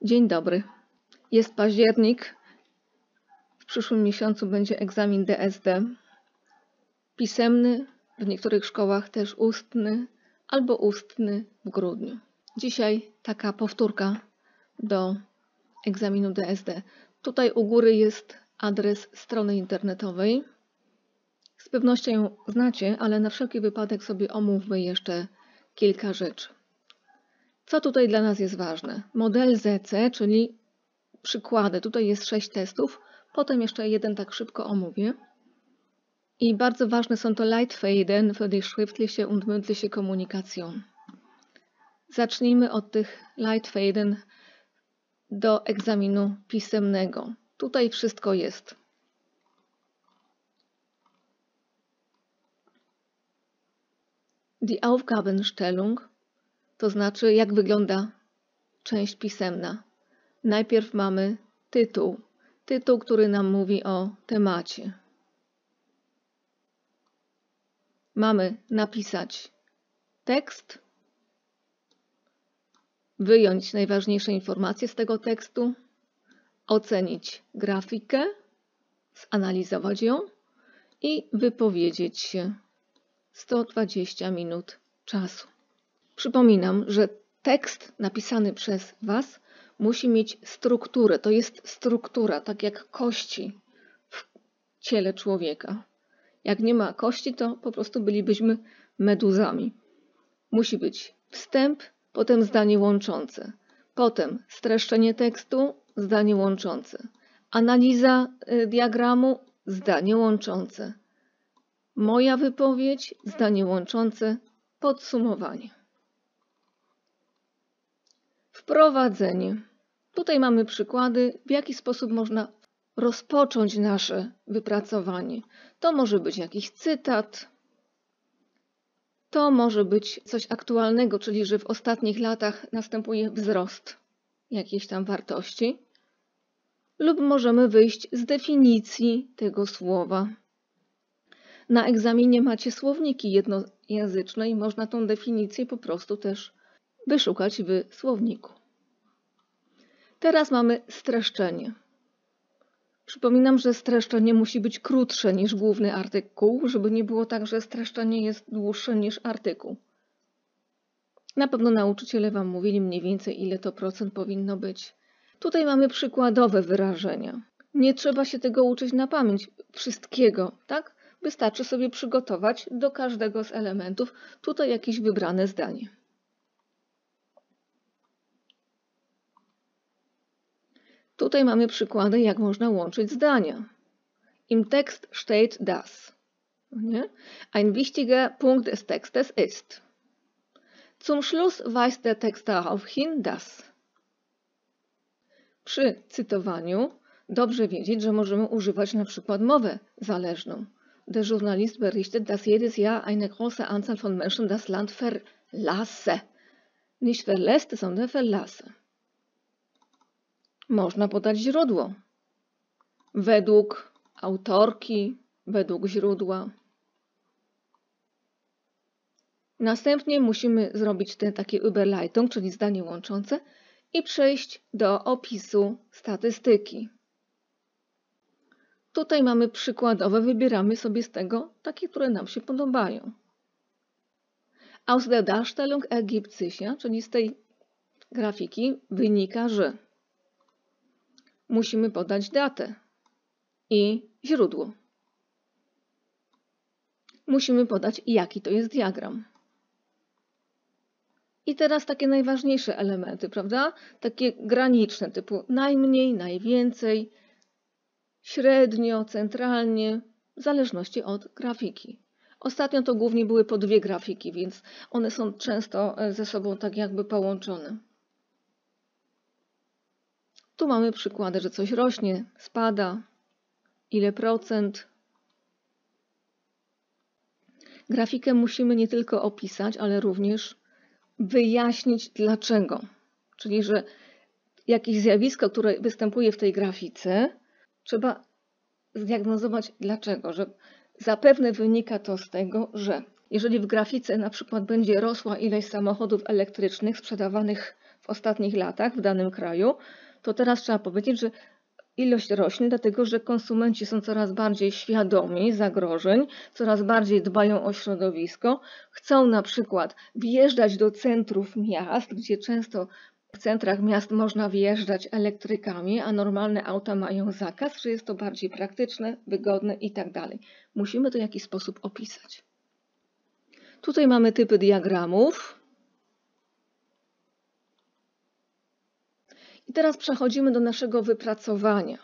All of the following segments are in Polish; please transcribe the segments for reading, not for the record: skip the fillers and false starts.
Dzień dobry. Jest październik. W przyszłym miesiącu będzie egzamin DSD. Pisemny, w niektórych szkołach też ustny albo ustny w grudniu. Dzisiaj taka powtórka do egzaminu DSD. Tutaj u góry jest adres strony internetowej. Z pewnością ją znacie, ale na wszelki wypadek sobie omówmy jeszcze kilka rzeczy. Co tutaj dla nas jest ważne? Model ZC, czyli przykłady. Tutaj jest 6 testów, potem jeszcze jeden tak szybko omówię. I bardzo ważne są to Leitfäden für die schriftliche und mündliche Kommunikation. Zacznijmy od tych Leitfäden do egzaminu pisemnego. Tutaj wszystko jest. Die Aufgabenstellung, to znaczy jak wygląda część pisemna. Najpierw mamy tytuł. Tytuł, który nam mówi o temacie. Mamy napisać tekst, wyjąć najważniejsze informacje z tego tekstu, ocenić grafikę, zanalizować ją i wypowiedzieć się. 120 minut czasu. Przypominam, że tekst napisany przez Was musi mieć strukturę. To jest struktura, tak jak kości w ciele człowieka. Jak nie ma kości, to po prostu bylibyśmy meduzami. Musi być wstęp, potem zdanie łączące. Potem streszczenie tekstu, zdanie łączące. Analiza diagramu, zdanie łączące. Moja wypowiedź, zdanie łączące, podsumowanie. Wprowadzenie. Tutaj mamy przykłady, w jaki sposób można rozpocząć nasze wypracowanie. To może być jakiś cytat, to może być coś aktualnego, czyli że w ostatnich latach następuje wzrost jakiejś tam wartości, lub możemy wyjść z definicji tego słowa. Na egzaminie macie słowniki jednojęzyczne i można tą definicję po prostu też wyszukać w słowniku. Teraz mamy streszczenie. Przypominam, że streszczenie musi być krótsze niż główny artykuł, żeby nie było tak, że streszczenie jest dłuższe niż artykuł. Na pewno nauczyciele Wam mówili mniej więcej, ile to procent powinno być. Tutaj mamy przykładowe wyrażenia. Nie trzeba się tego uczyć na pamięć, wszystkiego, tak? Wystarczy sobie przygotować do każdego z elementów tutaj jakieś wybrane zdanie. Tutaj mamy przykłady, jak można łączyć zdania. Im Text steht das. Ein wichtiger Punkt des Textes ist. Zum Schluss weist der Text darauf hin, dass. Przy cytowaniu dobrze wiedzieć, że możemy używać na przykład mowę zależną. Der Journalist berichtet, dass jedes Jahr eine große Anzahl von Menschen das Land verlasse. Nicht verlässt, sondern verlasse. Można podać źródło. Według autorki, według źródła. Następnie musimy zrobić takie Überleitung, czyli zdanie łączące i przejść do opisu statystyki. Tutaj mamy przykładowe, wybieramy sobie z tego takie, które nam się podobają. Aus der Darstellung ergibt sich, czyli z tej grafiki wynika, że musimy podać datę i źródło. Musimy podać, jaki to jest diagram. I teraz takie najważniejsze elementy, prawda? Takie graniczne, typu najmniej, najwięcej, średnio, centralnie, w zależności od grafiki. Ostatnio to głównie były po dwie grafiki, więc one są często ze sobą tak jakby połączone. Tu mamy przykłady, że coś rośnie, spada, ile procent. Grafikę musimy nie tylko opisać, ale również wyjaśnić dlaczego. Czyli, że jakieś zjawisko, które występuje w tej grafice, trzeba zdiagnozować dlaczego. Że zapewne wynika to z tego, że jeżeli w grafice na przykład będzie rosła ilość samochodów elektrycznych sprzedawanych w ostatnich latach w danym kraju, to teraz trzeba powiedzieć, że ilość rośnie, dlatego że konsumenci są coraz bardziej świadomi zagrożeń, coraz bardziej dbają o środowisko, chcą na przykład wjeżdżać do centrów miast, gdzie często w centrach miast można wjeżdżać elektrykami, a normalne auta mają zakaz, że jest to bardziej praktyczne, wygodne i tak dalej. Musimy to w jakiś sposób opisać. Tutaj mamy typy diagramów. I teraz przechodzimy do naszego wypracowania.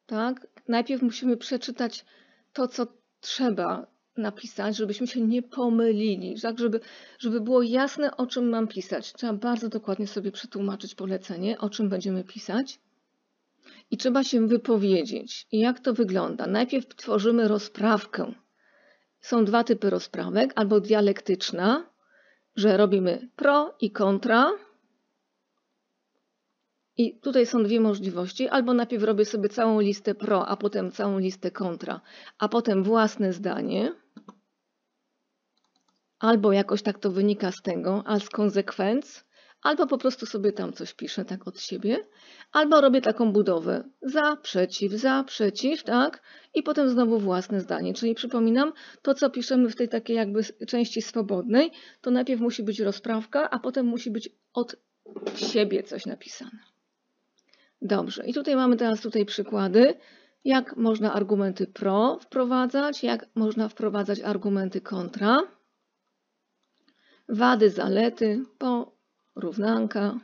Tak? Najpierw musimy przeczytać to, co trzeba napisać, żebyśmy się nie pomylili, tak? Żeby było jasne, o czym mam pisać. Trzeba bardzo dokładnie sobie przetłumaczyć polecenie, o czym będziemy pisać. I trzeba się wypowiedzieć. I jak to wygląda? Najpierw tworzymy rozprawkę. Są dwa typy rozprawek, albo dialektyczna, że robimy pro i kontra. I tutaj są dwie możliwości. Albo najpierw robię sobie całą listę pro, a potem całą listę kontra, a potem własne zdanie. Albo jakoś tak to wynika z tego, als konsequenz. Albo po prostu sobie tam coś piszę tak od siebie. Albo robię taką budowę za, przeciw, tak? I potem znowu własne zdanie. Czyli przypominam, to co piszemy w tej takiej jakby części swobodnej, to najpierw musi być rozprawka, a potem musi być od siebie coś napisane. Dobrze. I tutaj mamy teraz przykłady, jak można argumenty pro wprowadzać, jak można wprowadzać argumenty kontra. Wady, zalety, porównanka.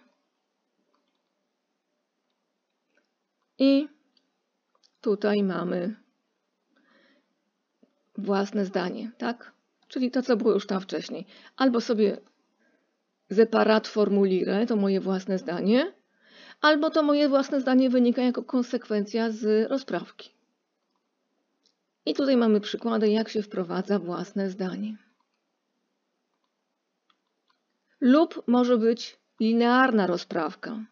I tutaj mamy własne zdanie, tak? Czyli to, co było już tam wcześniej. Albo sobie separat formulire, to moje własne zdanie, albo to moje własne zdanie wynika jako konsekwencja z rozprawki. I tutaj mamy przykłady, jak się wprowadza własne zdanie. Lub może być linearna rozprawka.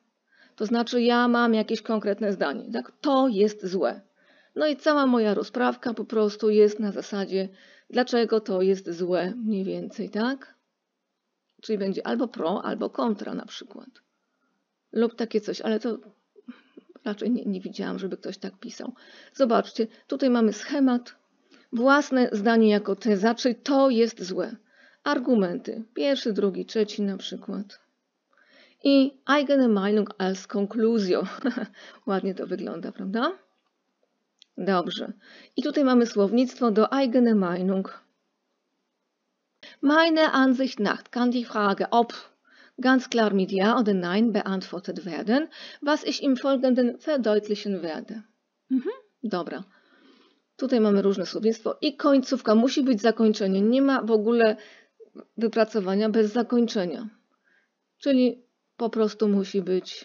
To znaczy ja mam jakieś konkretne zdanie. Tak? To jest złe. No i cała moja rozprawka po prostu jest na zasadzie, dlaczego to jest złe mniej więcej, tak? Czyli będzie albo pro, albo kontra na przykład. Lub takie coś, ale to raczej nie widziałam, żeby ktoś tak pisał. Zobaczcie, tutaj mamy schemat. Własne zdanie jako teza, czyli to jest złe. Argumenty. Pierwszy, drugi, trzeci na przykład. I eigene Meinung als Conclusio. Ładnie to wygląda, prawda? Dobrze. I tutaj mamy słownictwo do eigene Meinung. Meine Ansicht nach kann die Frage ob ganz klar mit Ja oder Nein beantwortet werden, was ich im Folgenden verdeutlichen werde. Dobra. Tutaj mamy różne słownictwo i końcówka. Musi być zakończenie. Nie ma w ogóle wypracowania bez zakończenia. Czyli po prostu musi być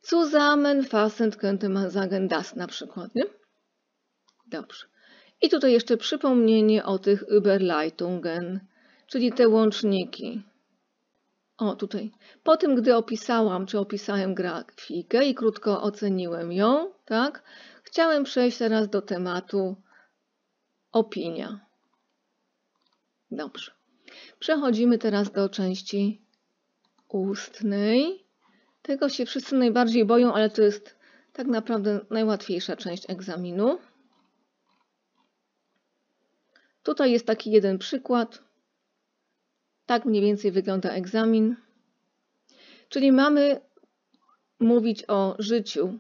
zusammenfassend könnte man sagen das na przykład, nie? Dobrze. I tutaj jeszcze przypomnienie o tych Überleitungen, czyli te łączniki. O, tutaj. Po tym, gdy opisałem grafikę i krótko oceniłem ją, tak? Chciałem przejść teraz do tematu opinia. Dobrze. Przechodzimy teraz do części ustnej. Tego się wszyscy najbardziej boją, ale to jest tak naprawdę najłatwiejsza część egzaminu. Tutaj jest taki jeden przykład. Tak mniej więcej wygląda egzamin. Czyli mamy mówić o życiu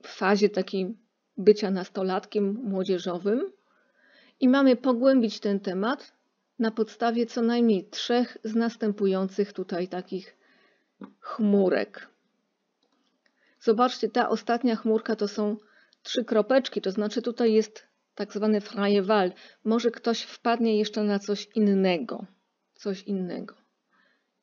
w fazie takiej bycia nastolatkiem młodzieżowym i mamy pogłębić ten temat na podstawie co najmniej 3 z następujących tutaj takich chmurek. Zobaczcie, ta ostatnia chmurka to są 3 kropeczki, to znaczy tutaj jest tak zwany freie Wahl. Może ktoś wpadnie jeszcze na coś innego.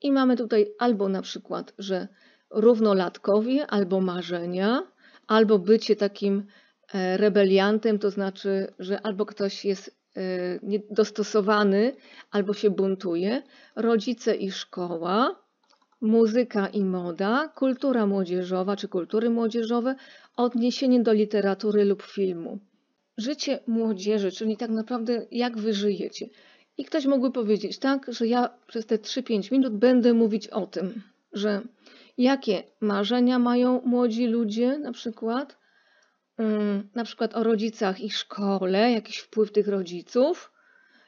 I mamy tutaj albo na przykład, że równolatkowie, albo marzenia, albo bycie takim rebeliantem, to znaczy, że albo ktoś jest niedostosowany, albo się buntuje, rodzice i szkoła, muzyka i moda, kultura młodzieżowa czy kultury młodzieżowe, odniesienie do literatury lub filmu. Życie młodzieży, czyli tak naprawdę jak wy żyjecie. I ktoś mógłby powiedzieć, tak, że ja przez te 3-5 minut będę mówić o tym, że jakie marzenia mają młodzi ludzie na przykład o rodzicach i szkole, jakiś wpływ tych rodziców.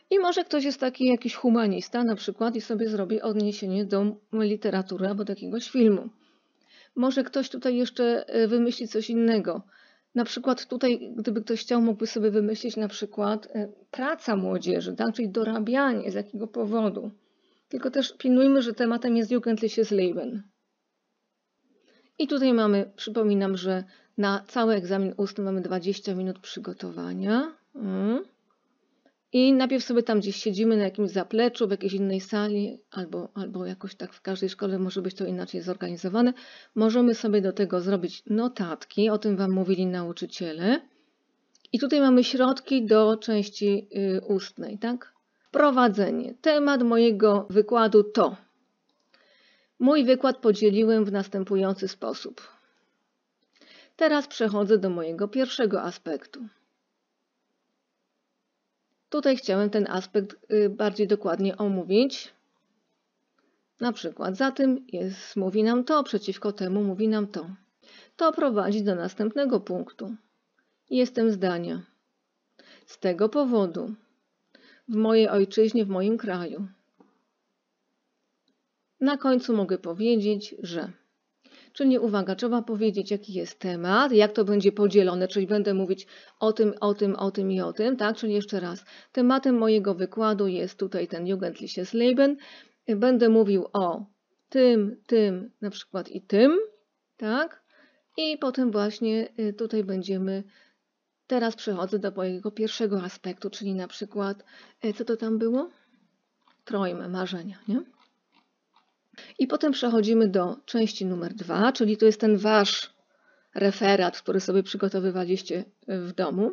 I może ktoś jest taki jakiś humanista na przykład i sobie zrobi odniesienie do literatury albo do jakiegoś filmu. Może ktoś tutaj jeszcze wymyśli coś innego. Na przykład tutaj, gdyby ktoś chciał, mógłby sobie wymyślić na przykład praca młodzieży, tak? Czyli dorabianie, z jakiego powodu. Tylko też pilnujmy, że tematem jest Jugendliches Leben. I tutaj mamy, przypominam, że na cały egzamin ustny mamy 20 minut przygotowania. I najpierw sobie tam gdzieś siedzimy na jakimś zapleczu, w jakiejś innej sali, albo jakoś tak w każdej szkole może być to inaczej zorganizowane. Możemy sobie do tego zrobić notatki, o tym Wam mówili nauczyciele. I tutaj mamy środki do części ustnej, tak? Wprowadzenie. Temat mojego wykładu to. Mój wykład podzieliłem w następujący sposób. Teraz przechodzę do mojego pierwszego aspektu. Tutaj chciałem ten aspekt bardziej dokładnie omówić. Na przykład za tym mówi nam to, przeciwko temu mówi nam to. To prowadzi do następnego punktu. Jestem zdania. Z tego powodu w mojej ojczyźnie, w moim kraju. Na końcu mogę powiedzieć, że. Czyli uwaga, trzeba powiedzieć, jaki jest temat, jak to będzie podzielone, czyli będę mówić o tym, o tym i o tym, tak? Czyli jeszcze raz, tematem mojego wykładu jest tutaj ten Jugendliches Leben. Będę mówił o tym, na przykład i tym, tak? I potem właśnie tutaj będziemy, teraz przechodzę do mojego pierwszego aspektu, czyli na przykład, co to tam było? Träume, marzenia, nie? I potem przechodzimy do części numer 2, czyli to jest ten Wasz referat, który sobie przygotowywaliście w domu.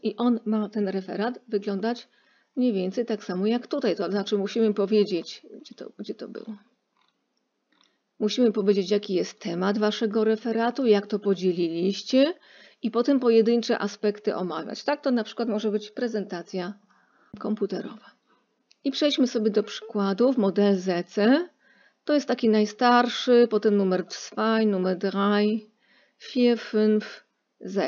I on ma, ten referat, wyglądać mniej więcej tak samo jak tutaj. To znaczy musimy powiedzieć, gdzie to było? Musimy powiedzieć, jaki jest temat Waszego referatu, jak to podzieliliście i potem pojedyncze aspekty omawiać. Tak to na przykład może być prezentacja komputerowa. I przejdźmy sobie do przykładów. Model ZC. To jest taki najstarszy, potem numer 2, numer 3, 4, 5,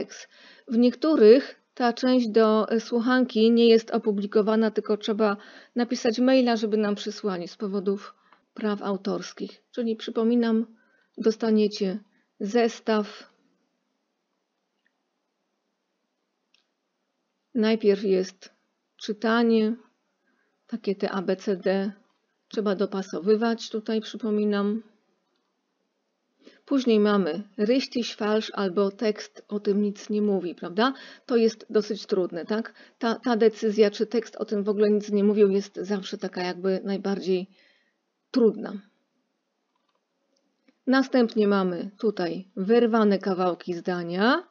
6. W niektórych ta część do słuchanki nie jest opublikowana, tylko trzeba napisać maila, żeby nam przysłali z powodów praw autorskich. Czyli przypominam, dostaniecie zestaw. Najpierw jest czytanie, takie te ABCD. Trzeba dopasowywać, tutaj przypominam. Później mamy richtig, falsch albo tekst o tym nic nie mówi, prawda? To jest dosyć trudne, tak? Ta decyzja, czy tekst o tym w ogóle nic nie mówił, jest zawsze taka jakby najbardziej trudna. Następnie mamy tutaj wyrwane kawałki zdania,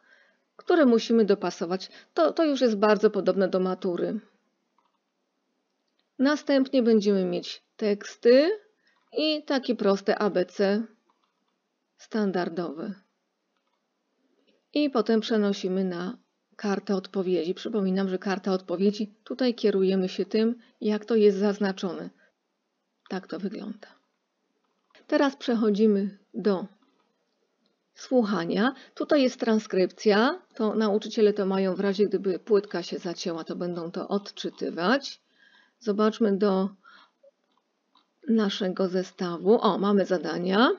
które musimy dopasować. To już jest bardzo podobne do matury. Następnie będziemy mieć teksty i takie proste ABC standardowe. I potem przenosimy na kartę odpowiedzi. Przypominam, że karta odpowiedzi, tutaj kierujemy się tym, jak to jest zaznaczone. Tak to wygląda. Teraz przechodzimy do słuchania. Tutaj jest transkrypcja. To nauczyciele to mają w razie, gdyby płytka się zacięła, to będą to odczytywać. Zobaczmy do naszego zestawu. O, mamy zadania.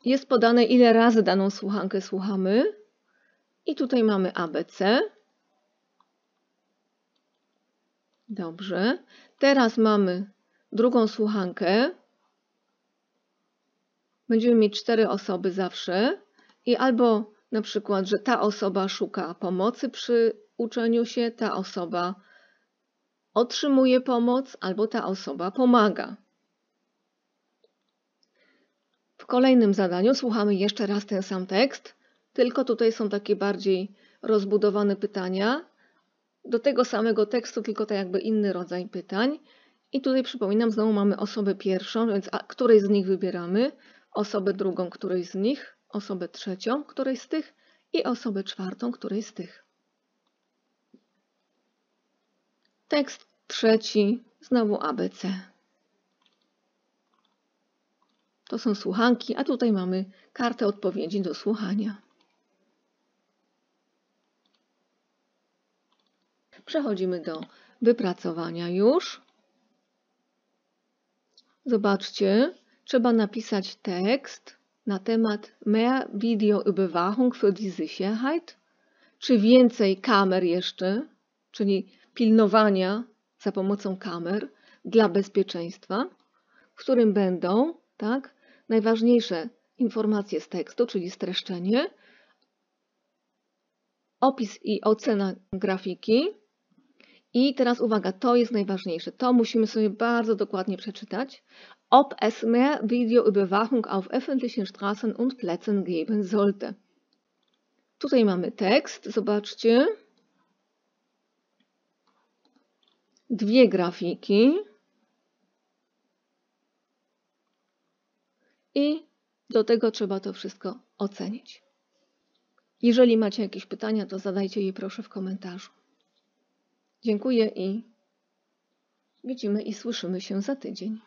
Jest podane, ile razy daną słuchankę słuchamy. I tutaj mamy ABC. Dobrze. Teraz mamy drugą słuchankę. Będziemy mieć 4 osoby zawsze. I albo na przykład, że ta osoba szuka pomocy przy uczeniu się, ta osoba otrzymuje pomoc, albo ta osoba pomaga. W kolejnym zadaniu słuchamy jeszcze raz ten sam tekst, tylko tutaj są takie bardziej rozbudowane pytania. Do tego samego tekstu, tylko tak jakby inny rodzaj pytań. I tutaj przypominam, znowu mamy osobę pierwszą, więc której z nich wybieramy, osobę drugą, której z nich, osobę trzecią, której z tych i osobę czwartą, której z tych. Tekst trzeci, znowu ABC. To są słuchanki, a tutaj mamy kartę odpowiedzi do słuchania. Przechodzimy do wypracowania już. Zobaczcie, trzeba napisać tekst na temat mehr Videoüberwachung für die Sicherheit, czy więcej kamer jeszcze, czyli pilnowania za pomocą kamer dla bezpieczeństwa, w którym będą najważniejsze informacje z tekstu, czyli streszczenie, opis i ocena grafiki. I teraz uwaga, to jest najważniejsze. To musimy sobie bardzo dokładnie przeczytać. Ob es mehr Videoüberwachung auf öffentlichen Straßen und Plätzen geben sollte. Tutaj mamy tekst, zobaczcie. Dwie grafiki. I do tego trzeba to wszystko ocenić. Jeżeli macie jakieś pytania, to zadajcie je proszę w komentarzu. Dziękuję i widzimy i słyszymy się za tydzień.